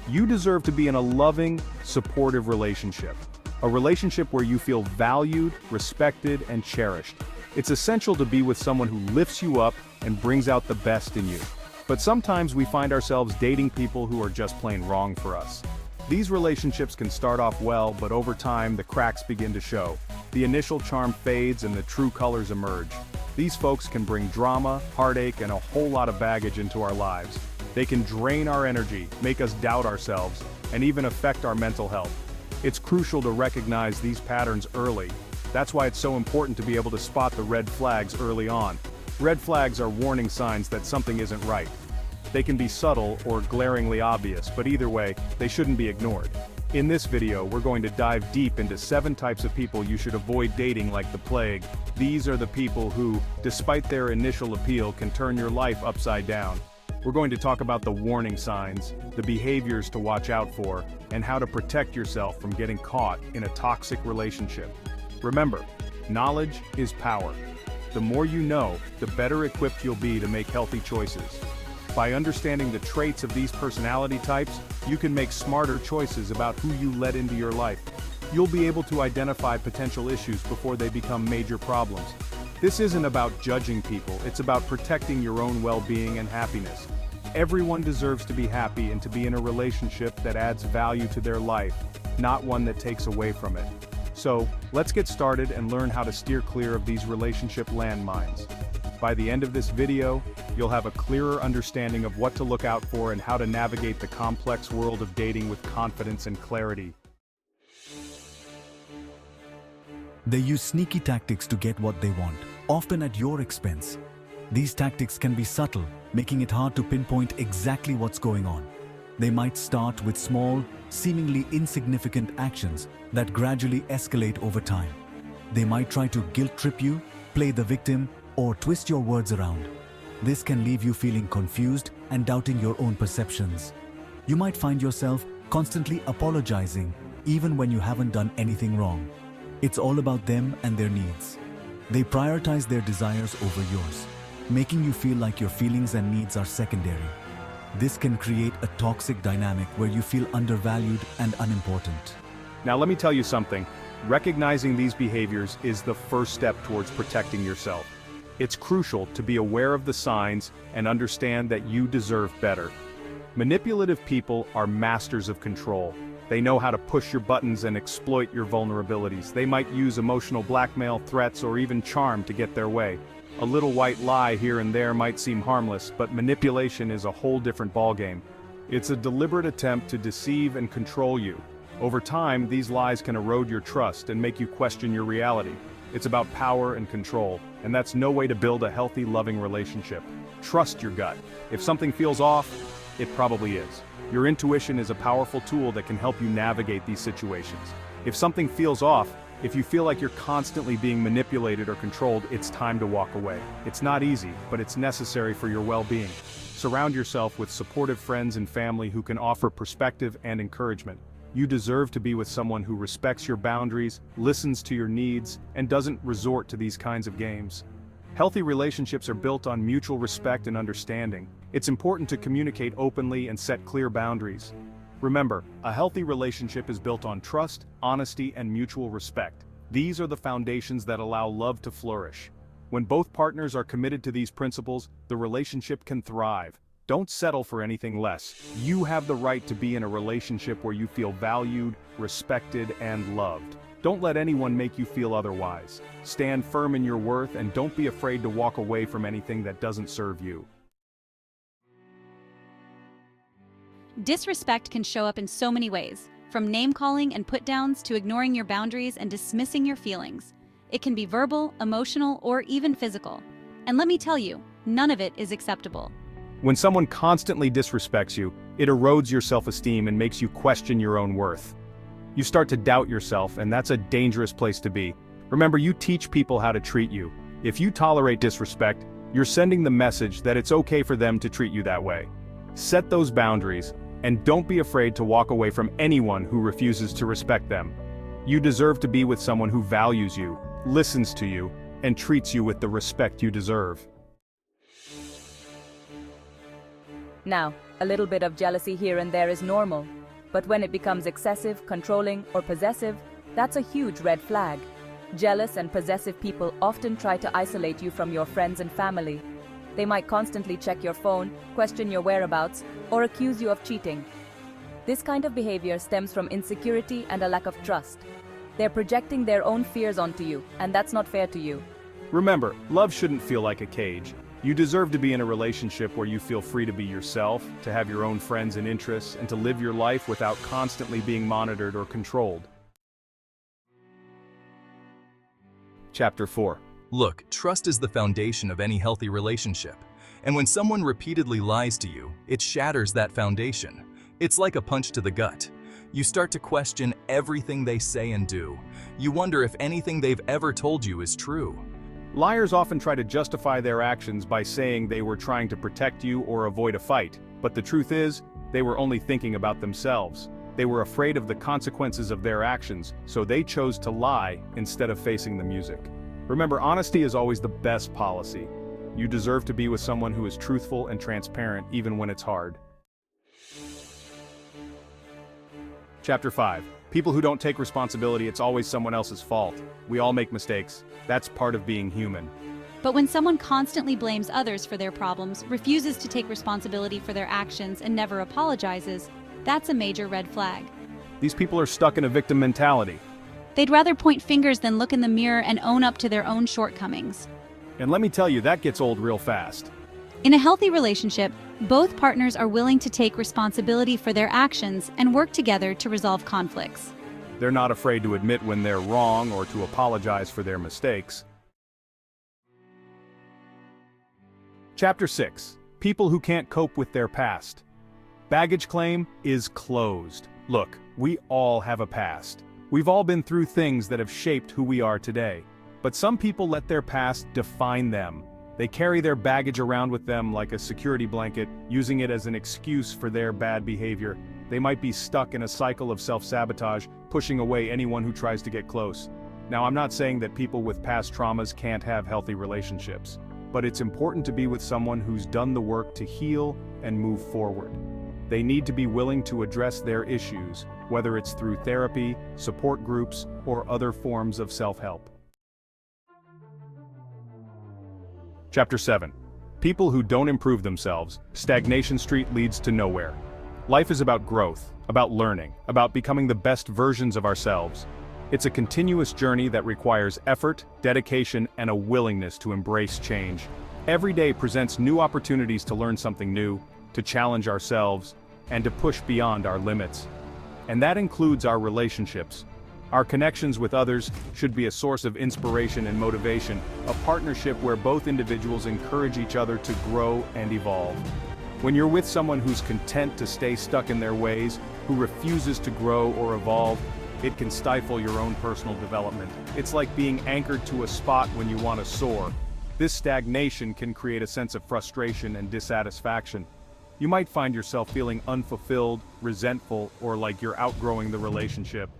You deserve to be in a loving, supportive relationship. A relationship where you feel valued, respected, and cherished. It's essential to be with someone who lifts you up and brings out the best in you. But sometimes we find ourselves dating people who are just plain wrong for us. These relationships can start off well, but over time the cracks begin to show. The initial charm fades and the true colors emerge. These folks can bring drama, heartache, and a whole lot of baggage into our lives. They can drain our energy, make us doubt ourselves, and even affect our mental health. It's crucial to recognize these patterns early. That's why it's so important to be able to spot the red flags early on. Red flags are warning signs that something isn't right. They can be subtle or glaringly obvious, but either way, they shouldn't be ignored. In this video, we're going to dive deep into 7 types of people you should avoid dating like the plague. These are the people who, despite their initial appeal, can turn your life upside down. We're going to talk about the warning signs, the behaviors to watch out for, and how to protect yourself from getting caught in a toxic relationship. Remember, knowledge is power. The more you know, the better equipped you'll be to make healthy choices. By understanding the traits of these personality types, you can make smarter choices about who you let into your life. You'll be able to identify potential issues before they become major problems. This isn't about judging people, it's about protecting your own well-being and happiness. Everyone deserves to be happy and to be in a relationship that adds value to their life, not one that takes away from it. So, let's get started and learn how to steer clear of these relationship landmines. By the end of this video, you'll have a clearer understanding of what to look out for and how to navigate the complex world of dating with confidence and clarity. They use sneaky tactics to get what they want, often at your expense. These tactics can be subtle, making it hard to pinpoint exactly what's going on. They might start with small, seemingly insignificant actions that gradually escalate over time. They might try to guilt-trip you, play the victim, or twist your words around. This can leave you feeling confused and doubting your own perceptions. You might find yourself constantly apologizing, even when you haven't done anything wrong. It's all about them and their needs. They prioritize their desires over yours, making you feel like your feelings and needs are secondary. This can create a toxic dynamic where you feel undervalued and unimportant. Now let me tell you something. Recognizing these behaviors is the first step towards protecting yourself. It's crucial to be aware of the signs and understand that you deserve better. Manipulative people are masters of control. They know how to push your buttons and exploit your vulnerabilities. They might use emotional blackmail, threats, or even charm to get their way. A little white lie here and there might seem harmless, but manipulation is a whole different ballgame. It's a deliberate attempt to deceive and control you. Over time, these lies can erode your trust and make you question your reality. It's about power and control, and that's no way to build a healthy, loving relationship. Trust your gut. If something feels off, it probably is. Your intuition is a powerful tool that can help you navigate these situations. If something feels off, if you feel like you're constantly being manipulated or controlled, it's time to walk away. It's not easy, but it's necessary for your well-being. Surround yourself with supportive friends and family who can offer perspective and encouragement. You deserve to be with someone who respects your boundaries, listens to your needs, and doesn't resort to these kinds of games. Healthy relationships are built on mutual respect and understanding. It's important to communicate openly and set clear boundaries. Remember, a healthy relationship is built on trust, honesty, and mutual respect. These are the foundations that allow love to flourish. When both partners are committed to these principles, the relationship can thrive. Don't settle for anything less. You have the right to be in a relationship where you feel valued, respected, and loved. Don't let anyone make you feel otherwise. Stand firm in your worth and don't be afraid to walk away from anything that doesn't serve you. Disrespect can show up in so many ways, from name-calling and put-downs to ignoring your boundaries and dismissing your feelings. It can be verbal, emotional, or even physical. And let me tell you, none of it is acceptable. When someone constantly disrespects you, it erodes your self-esteem and makes you question your own worth. You start to doubt yourself, and that's a dangerous place to be. Remember, you teach people how to treat you. If you tolerate disrespect, you're sending the message that it's okay for them to treat you that way. Set those boundaries, and don't be afraid to walk away from anyone who refuses to respect them. You deserve to be with someone who values you, listens to you, and treats you with the respect you deserve. Now, a little bit of jealousy here and there is normal. But when it becomes excessive, controlling, or possessive, that's a huge red flag. Jealous and possessive people often try to isolate you from your friends and family. They might constantly check your phone, question your whereabouts, or accuse you of cheating. This kind of behavior stems from insecurity and a lack of trust. They're projecting their own fears onto you, and that's not fair to you. Remember, love shouldn't feel like a cage. You deserve to be in a relationship where you feel free to be yourself, to have your own friends and interests, and to live your life without constantly being monitored or controlled. Chapter 4. Look, trust is the foundation of any healthy relationship. And when someone repeatedly lies to you, it shatters that foundation. It's like a punch to the gut. You start to question everything they say and do. You wonder if anything they've ever told you is true. Liars often try to justify their actions by saying they were trying to protect you or avoid a fight, but the truth is, they were only thinking about themselves. They were afraid of the consequences of their actions, so they chose to lie instead of facing the music. Remember, honesty is always the best policy. You deserve to be with someone who is truthful and transparent even when it's hard. Chapter 5. People who don't take responsibility, it's always someone else's fault. We all make mistakes. That's part of being human. But when someone constantly blames others for their problems, refuses to take responsibility for their actions, and never apologizes, that's a major red flag. These people are stuck in a victim mentality. They'd rather point fingers than look in the mirror and own up to their own shortcomings. And let me tell you, that gets old real fast. In a healthy relationship, both partners are willing to take responsibility for their actions and work together to resolve conflicts. They're not afraid to admit when they're wrong or to apologize for their mistakes. Chapter 6. People who can't cope with their past. Baggage claim is closed. Look, we all have a past. We've all been through things that have shaped who we are today. But some people let their past define them. They carry their baggage around with them like a security blanket, using it as an excuse for their bad behavior. They might be stuck in a cycle of self-sabotage, pushing away anyone who tries to get close. Now, I'm not saying that people with past traumas can't have healthy relationships, but it's important to be with someone who's done the work to heal and move forward. They need to be willing to address their issues, whether it's through therapy, support groups, or other forms of self-help. Chapter 7. People who don't improve themselves, Stagnation Street leads to nowhere. Life is about growth, about learning, about becoming the best versions of ourselves. It's a continuous journey that requires effort, dedication, and a willingness to embrace change. Every day presents new opportunities to learn something new, to challenge ourselves, and to push beyond our limits. And that includes our relationships. Our connections with others should be a source of inspiration and motivation, a partnership where both individuals encourage each other to grow and evolve. When you're with someone who's content to stay stuck in their ways, who refuses to grow or evolve, it can stifle your own personal development. It's like being anchored to a spot when you want to soar. This stagnation can create a sense of frustration and dissatisfaction. You might find yourself feeling unfulfilled, resentful, or like you're outgrowing the relationship.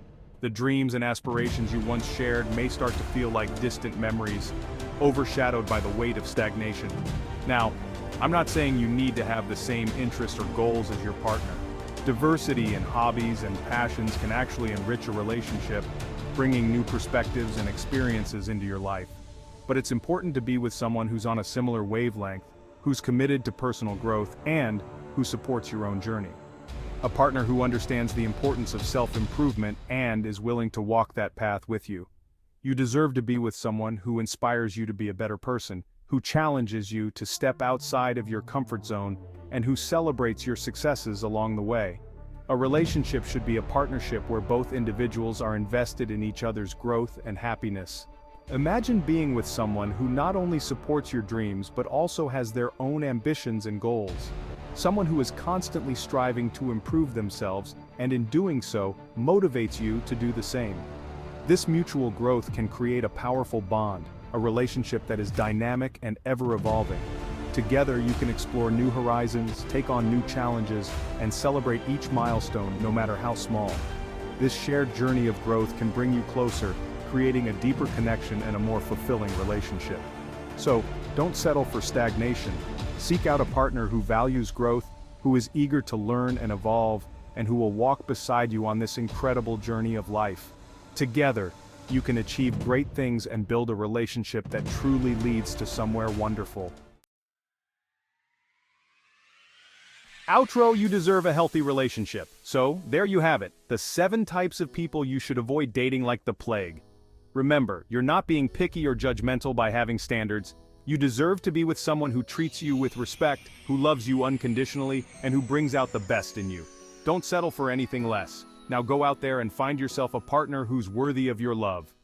The dreams and aspirations you once shared may start to feel like distant memories, overshadowed by the weight of stagnation. Now, I'm not saying you need to have the same interests or goals as your partner. Diversity in hobbies and passions can actually enrich a relationship, bringing new perspectives and experiences into your life. But it's important to be with someone who's on a similar wavelength, who's committed to personal growth, and who supports your own journey. A partner who understands the importance of self-improvement and is willing to walk that path with you. You deserve to be with someone who inspires you to be a better person, who challenges you to step outside of your comfort zone, and who celebrates your successes along the way. A relationship should be a partnership where both individuals are invested in each other's growth and happiness. Imagine being with someone who not only supports your dreams but also has their own ambitions and goals. Someone who is constantly striving to improve themselves and in doing so motivates you to do the same. This mutual growth can create a powerful bond, a relationship that is dynamic and ever-evolving. Together you can explore new horizons, take on new challenges, and celebrate each milestone no matter how small. This shared journey of growth can bring you closer, creating a deeper connection and a more fulfilling relationship. So, don't settle for stagnation. Seek out a partner who values growth, who is eager to learn and evolve, and who will walk beside you on this incredible journey of life. Together, you can achieve great things and build a relationship that truly leads to somewhere wonderful. Outro: you deserve a healthy relationship. So, there you have it, the 7 types of people you should avoid dating like the plague. Remember, you're not being picky or judgmental by having standards. You deserve to be with someone who treats you with respect, who loves you unconditionally, and who brings out the best in you. Don't settle for anything less. Now go out there and find yourself a partner who's worthy of your love.